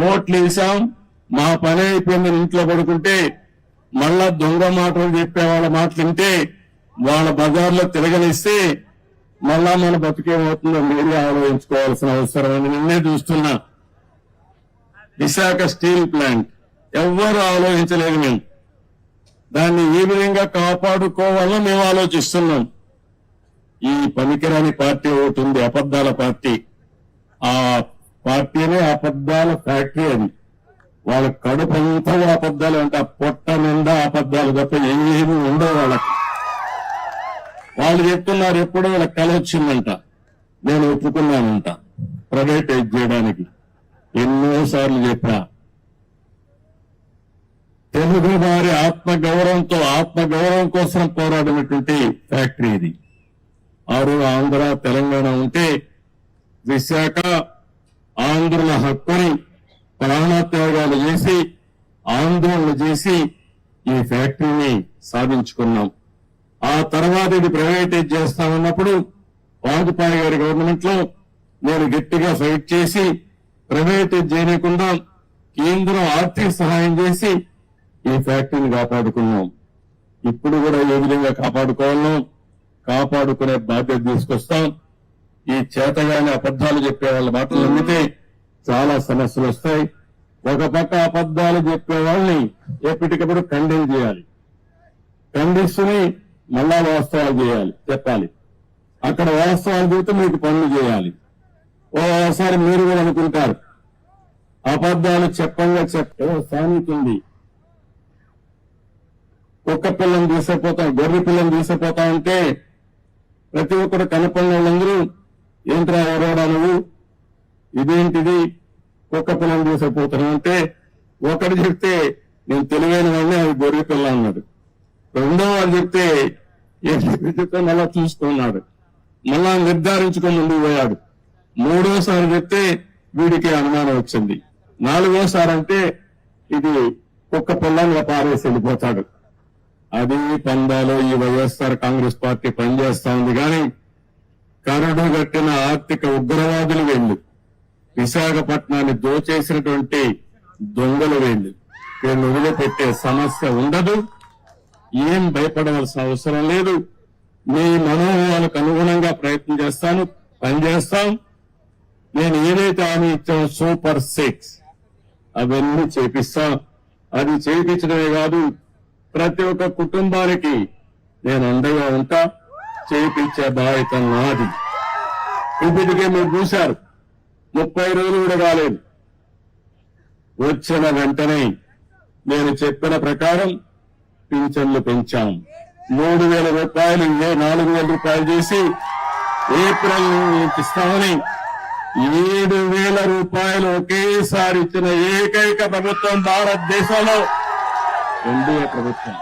ఓట్లు వేసాం, మా పని అయిపోయిందని ఇంట్లో పడుకుంటే మళ్ళా దొంగ మాటలు చెప్పే వాళ్ళ మాటలు వింటే వాళ్ళ బజార్లో తిరగలిస్తే మళ్ళా మన బతుకేమవుతుందో మీరే ఆలోచించుకోవాల్సిన అవసరం అని నిన్నే చూస్తున్నా. విశాఖ స్టీల్ ప్లాంట్ ఎవ్వరు ఆలోచించలేదు. మేము దాన్ని ఏ విధంగా కాపాడుకోవాలో మేము ఆలోచిస్తున్నాం. ఈ పనికిరాని పార్టీ ఒకటి ఉంది, అబద్దాల పార్టీ. ఆ పార్టీనే అబద్దాల ఫ్యాక్టరీ. అది వాళ్ళ కడుపు అంతా అబద్దాలు అంటే పొట్ట నిండా అబద్దాలు తప్ప ఏమీ ఉండవు వాళ్ళకి. వాళ్ళు చెప్తున్నారు ఎప్పుడో వాళ్ళకి కల వచ్చిందంట, నేను ఒప్పుకున్నానంట ప్రైవేటైజ్ చేయడానికి. ఎన్నోసార్లు చెప్పా. తెలుగు వారి ఆత్మగౌరవం కోసం పోరాడినటువంటి ఫ్యాక్టరీ ఇది. ఆరు ఆంధ్ర తెలంగాణ ఉంటే విశాఖ ఆంధ్రుల హక్కుని ప్రాణత్యాగాలు చేసి ఆందోళన చేసి ఈ ఫ్యాక్టరీని సాధించుకున్నాం. ఆ తర్వాత ఇది ప్రైవేటైజ్ చేస్తామన్నప్పుడు వాజ్పేయి గారి గవర్నమెంట్ లో నేను గట్టిగా ఫైట్ చేసి ప్రైవేటైజ్ చేయకుండా కేంద్రం ఆర్థిక సహాయం చేసి ఈ ఫ్యాక్టరీని కాపాడుకున్నాం. ఇప్పుడు కూడా ఏ విధంగా కాపాడుకోవాలో కాపాడుకునే బాధ్యత తీసుకొస్తాం. ఈ చేతగానే అబద్దాలు చెప్పే వాళ్ళ మాటలు నమ్మితే చాలా సమస్యలు వస్తాయి. ఒక పక్క అబద్దాలు చెప్పే వాళ్ళని ఎప్పటికప్పుడు ఖండన చేయాలి, ఖండిస్తుని మళ్ళా వాస్తవాలు చెప్పాలి. అక్కడ వాస్తవాలు చెబితే మీకు పనులు చేయాలి. ఓసారి మీరు కూడా అనుకుంటారు అబద్దాలు చెప్పంగా సామెతుంది. కుక్క పిల్లని తీసుకుపోతాం, గొర్రె పిల్లని తీసుకుపోతా ఉంటే ప్రతి ఒక్కరు కనపడిన వాళ్ళందరూ ఏంట్రా ఎవరోడా నువ్వు, ఇదేంటిది కుక్క పిల్లని తీసుకుపోతున్నావు అంటే ఒకటి చెప్తే నేను తెలివైన వాడిని, అది గొర్రె పిల్ల అన్నాడు. రెండో వాడు చెప్తే చెప్తే మళ్ళా చూసుకున్నాడు, మళ్ళా నిర్ధారించుకొని ముందుకు పోయాడు. మూడోసారి చెప్తే వీడికి అనుమానం వచ్చింది. నాలుగోసారి అంటే ఇది కుక్క పిల్లని పారేసి వెళ్ళిపోతాడు. అది పందాలో ఈ వైఎస్ఆర్ కాంగ్రెస్ పార్టీ పనిచేస్తా ఉంది. కానీ కరడు కట్టిన ఆర్థిక ఉగ్రవాదులు వీళ్ళు, విశాఖపట్నాన్ని దోచేసినటువంటి దొంగలు వీళ్ళు. వీళ్ళు వదిలిపెట్టే సమస్య ఉండదు. ఏం భయపడవలసిన అవసరం లేదు. మీ మనోభావాలకు అనుగుణంగా ప్రయత్నం చేస్తాను, పనిచేస్తాం. నేను ఏదైతే హామీ ఇచ్చానో సూపర్ 6 అవన్నీ చేపిస్తాం. అది చేయించడమే కాదు, ప్రతి ఒక్క కుటుంబానికి నేను అండగా ఉంటా. చేయించే బాధ్యత నాది. ఇప్పటికే మీరు చూశారు 30 రోజులు కూడా కాలేదు. వచ్చిన వెంటనే నేను చెప్పిన ప్రకారం పింఛన్లు పెంచాం. 3,000 రూపాయలు 4,000 రూపాయలు చేసి ఏప్రిల్ నుంచి ఇస్తామని 7,000 రూపాయలు ఒకేసారి ఇచ్చిన ఏకైక ప్రభుత్వం భారతదేశంలో ఎన్డీఏ ప్రభుత్వం.